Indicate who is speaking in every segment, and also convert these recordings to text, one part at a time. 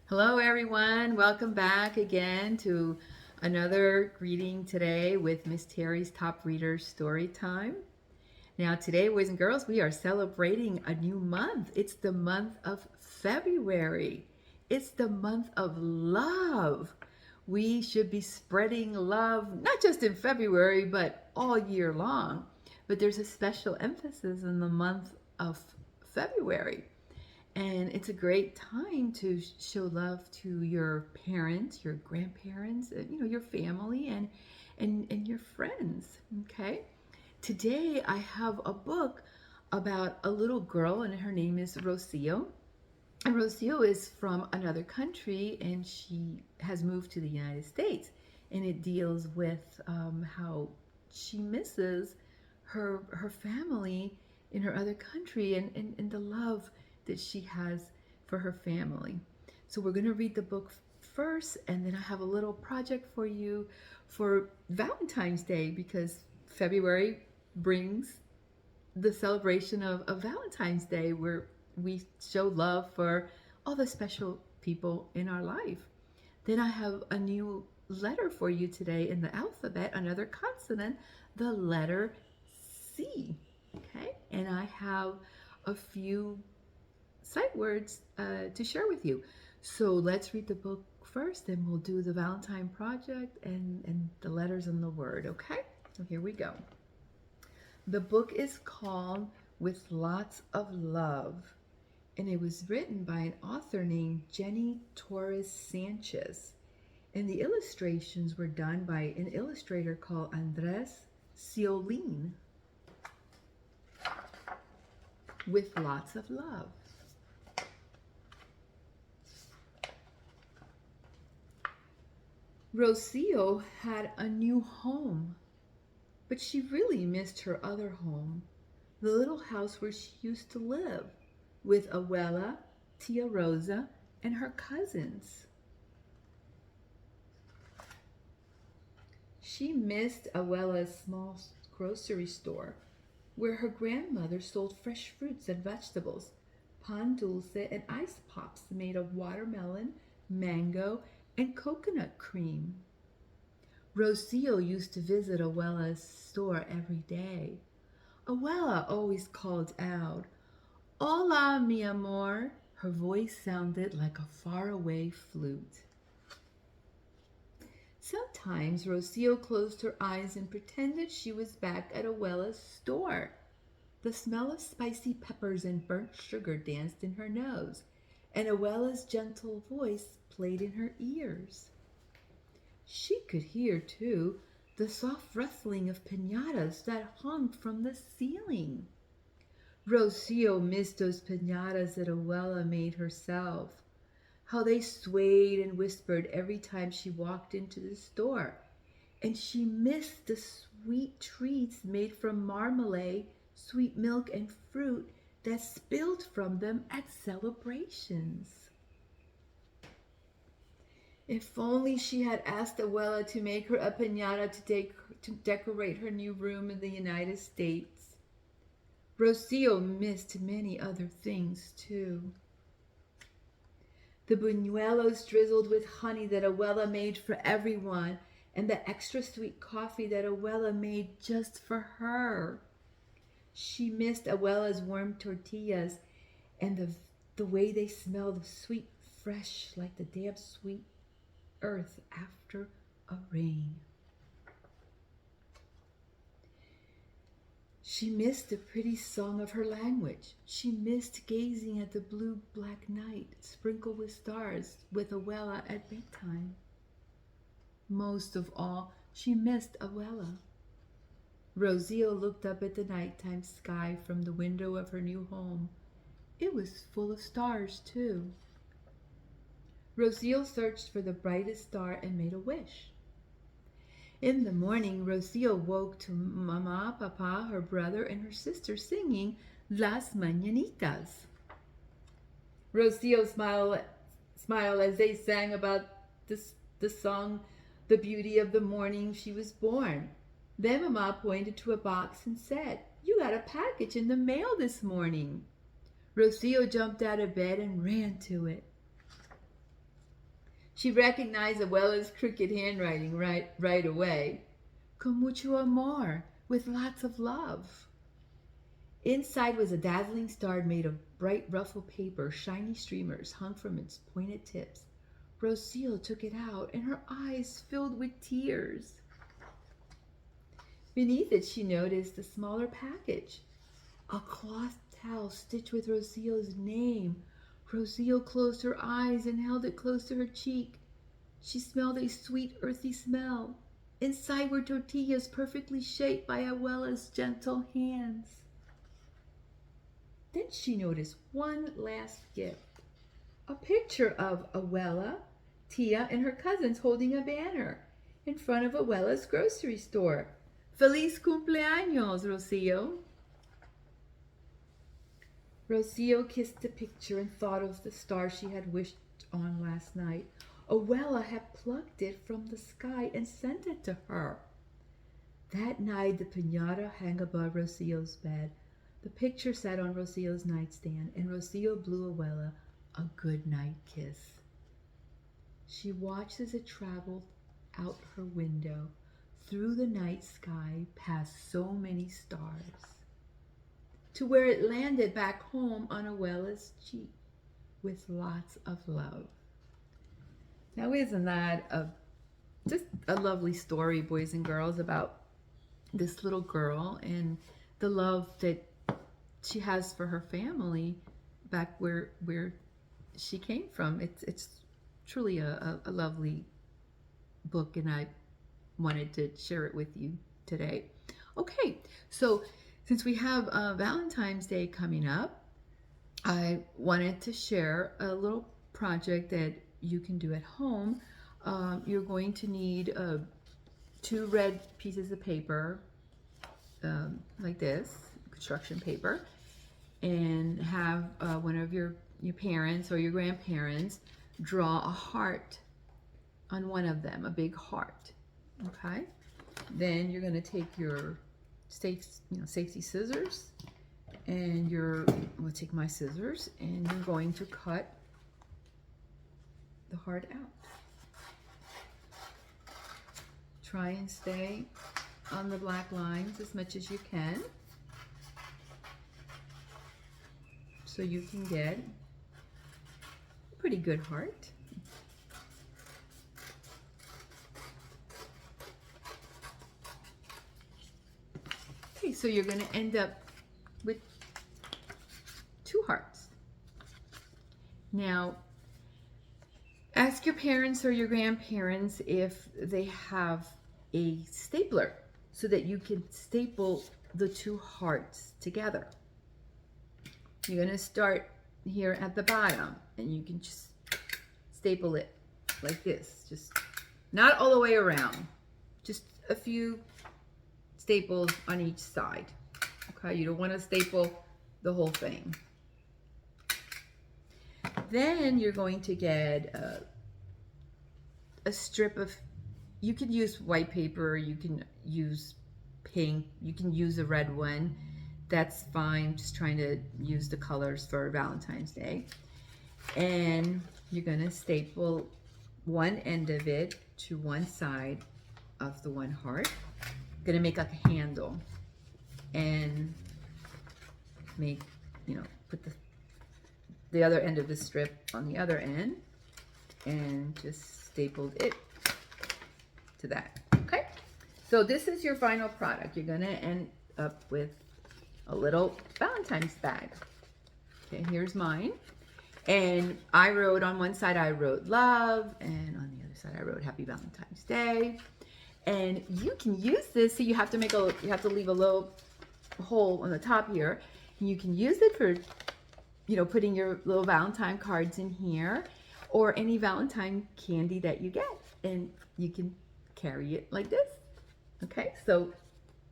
Speaker 1: Hello, everyone. Welcome back again to another greeting today with Miss Terry's Top Reader Story Time. Now, today, boys and girls, we are celebrating a new month. It's the month of February. It's the month of love. We should be spreading love, not just in February, but all year long. But there's a special emphasis in the month of February. And it's a great time to show love to your parents, your grandparents, your family and your friends. Okay. Today I have a book about a little girl, and her name is Rocio. And Rocio is from another country, and she has moved to the United States. And it deals with how she misses her family in her other country, and the love that she has for her family. So we're going to read the book first, and then I have a little project for you for Valentine's Day, because February brings the celebration of Valentine's Day, where we show love for all the special people in our life. Then I have a new letter for you today in the alphabet, another consonant, the letter C. Okay, and I have a few sight words to share with you. So let's read the book first, then we'll do the Valentine project and the letters and the word. Okay, so here we go. The book is called With Lots of Love, and it was written by an author named Jenny Torres Sanchez. And the illustrations were done by an illustrator called Andres Ciolin. With Lots of Love. Rocio had a new home, but she really missed her other home, the little house where she used to live with Abuela, Tia Rosa, and her cousins. She missed Abuela's small grocery store, where her grandmother sold fresh fruits and vegetables, pan dulce, and ice pops made of watermelon, mango, and coconut cream. Rocio used to visit Abuela's store every day. Abuela always called out, "Hola, mi amor." Her voice sounded like a faraway flute. Sometimes Rocio closed her eyes and pretended she was back at Abuela's store. The smell of spicy peppers and burnt sugar danced in her nose, and Abuela's gentle voice played in her ears. She could hear, too, the soft rustling of piñatas that hung from the ceiling. Rocio missed those piñatas that Abuela made herself. How they swayed and whispered every time she walked into the store. And she missed the sweet treats made from marmalade, sweet milk, and fruit that spilled from them at celebrations. If only she had asked Abuela to make her a piñata to decorate her new room in the United States. Rocio missed many other things, too. The buñuelos drizzled with honey that Abuela made for everyone, and the extra sweet coffee that Abuela made just for her. She missed Abuela's warm tortillas and the way they smelled sweet, fresh, like the damp, sweet earth after a rain. She missed the pretty song of her language. She missed gazing at the blue-black night sprinkled with stars with Abuela at bedtime. Most of all, she missed Abuela. Rocio looked up at the nighttime sky from the window of her new home. It was full of stars, too. Rocio searched for the brightest star and made a wish. In the morning, Rocio woke to Mama, Papa, her brother, and her sister singing Las Mañanitas. Rocio smiled as they sang about the song, the beauty of the morning she was born. Then Mama pointed to a box and said, "You got a package in the mail this morning." Rocio jumped out of bed and ran to it. She recognized Abuela's crooked handwriting right away. Con mucho amor, with lots of love. Inside was a dazzling star made of bright ruffled paper. Shiny streamers hung from its pointed tips. Rocio took it out, and her eyes filled with tears. Beneath it, she noticed a smaller package. A cloth towel stitched with Rocio's name. Rocio closed her eyes and held it close to her cheek. She smelled a sweet, earthy smell. Inside were tortillas perfectly shaped by Abuela's gentle hands. Then she noticed one last gift. A picture of Abuela, Tia, and her cousins holding a banner in front of Abuela's grocery store. Feliz cumpleaños, Rocio. Rocio kissed the picture and thought of the star she had wished on last night. Abuela had plucked it from the sky and sent it to her. That night, the piñata hung above Rocio's bed. The picture sat on Rocio's nightstand, and Rocio blew Abuela a good night kiss. She watched as it traveled out her window, through the night sky, past so many stars, to where it landed back home on Abuela's cheek with lots of love. Now, isn't that just a lovely story, boys and girls, about this little girl and the love that she has for her family back where she came from. It's truly a lovely book, and I wanted to share it with you today. Okay, so since we have Valentine's Day coming up, I wanted to share a little project that you can do at home. You're going to need 2 red pieces of paper, like this, construction paper, and have one of your parents or your grandparents draw a heart on one of them, a big heart. Okay, then you're going to take your safety scissors, and I'm going to take my scissors, and you're going to cut the heart out. Try and stay on the black lines as much as you can, so you can get a pretty good heart. Okay, so you're going to end up with 2 hearts. Now, ask your parents or your grandparents if they have a stapler so that you can staple the 2 hearts together. You're going to start here at the bottom, and you can just staple it like this. Just not all the way around, just a few staples on each side. Okay, you don't want to staple the whole thing. Then you're going to get a strip of, you can use white paper, you can use pink, you can use a red one. That's fine. Just trying to use the colors for Valentine's Day. And you're going to staple one end of it to one side of the one heart. Going to make like a handle and make, put the other end of the strip on the other end and just stapled it to that. Okay, so this is your final product. You're going to end up with a little Valentine's bag. Okay, here's mine. And I wrote, on one side I wrote love, and on the other side I wrote Happy Valentine's Day. And you can use this, so you have to leave a little hole on the top here. And you can use it for, putting your little Valentine cards in here, or any Valentine candy that you get. And you can carry it like this. Okay, so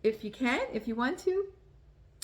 Speaker 1: if you want to,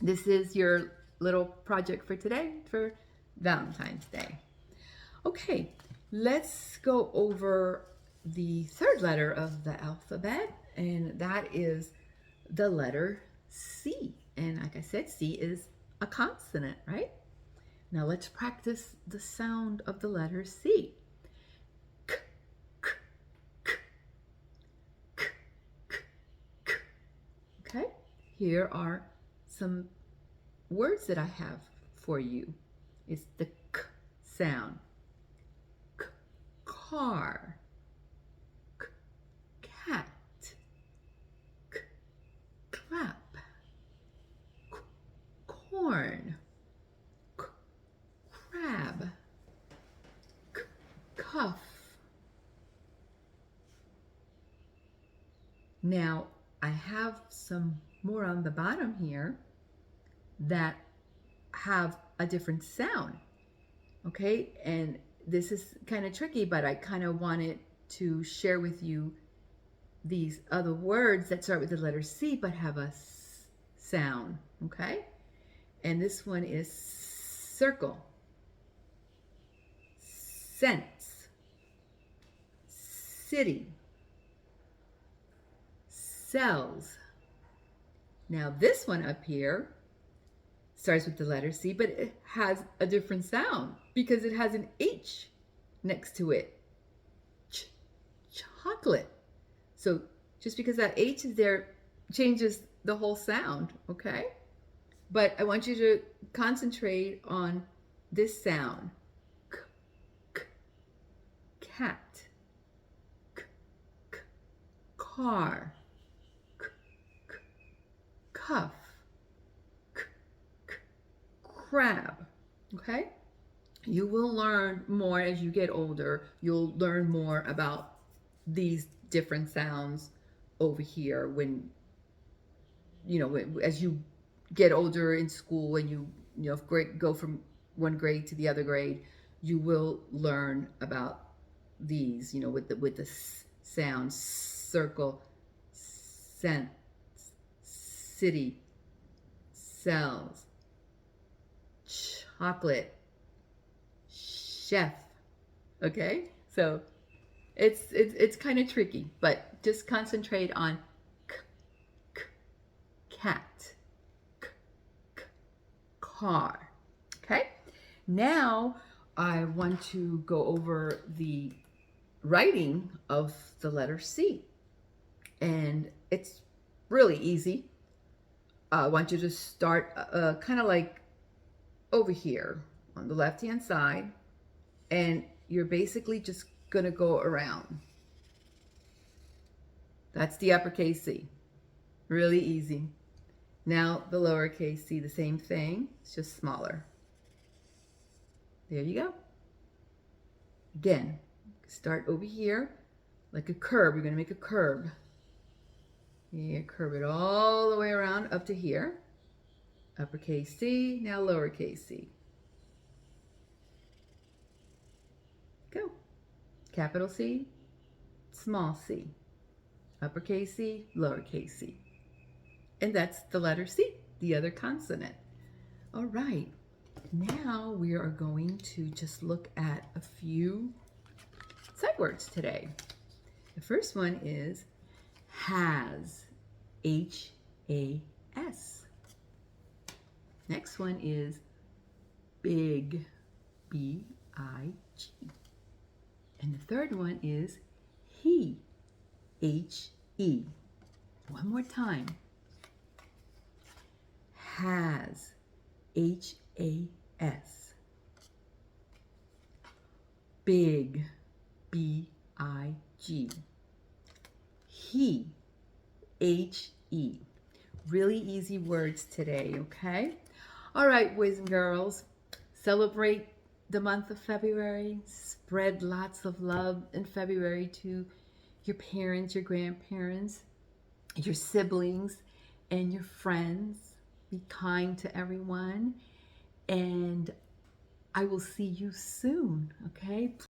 Speaker 1: this is your little project for today for Valentine's Day. Okay, let's go over the 3rd letter of the alphabet, and that is the letter C. And like I said, C is a consonant, right? Now let's practice the sound of the letter C. K, here are some words that I have for you. It's the k sound. K, car. K, cat. K, clap. K, corn. K, crab. K, cuff. Now, I have some more on the bottom here that have a different sound, okay? And this is kind of tricky, but I kind of wanted to share with you these other words that start with the letter C but have a S sound, okay? And this one is circle, sense, city, cells. Now this one up here starts with the letter C, but it has a different sound because it has an H next to it. Chocolate. So just because that H is there changes the whole sound, okay? But I want you to concentrate on this sound. K, k, cat. K, k, car. K, k, cuff. K, k, crab. Okay? You will learn more as you get older. You'll learn more about these different sounds over here when, as you get older in school and you go from one grade to the other grade, you will learn about these, with the sounds: circle, sense, city, cells, chocolate, chef. Okay, so it's kind of tricky, but just concentrate on k, k, cat, k, k, car. Okay, now I want to go over the writing of the letter C, and it's really easy. I want you to start kind of like over here on the left hand side, and you're basically just going to go around. That's the uppercase C. Really easy. Now the lowercase c, the same thing, it's just smaller. There you go. Again, start over here like a curve. You're going to make a curve. You curve it all the way around up to here. Uppercase C, now lowercase c. Go. Capital C, small c. Uppercase C, lowercase c. And that's the letter C, the other consonant. All right, now we are going to just look at a few sight words today. The first one is has, H-A-S. Next one is big, B-I-G. And the third one is he, H-E. One more time. Has, H-A-S. Big, B-I-G. He, H-E. Really easy words today, okay? All right, boys and girls, celebrate the month of February. Spread lots of love in February to your parents, your grandparents, your siblings, and your friends. Be kind to everyone, and I will see you soon, okay?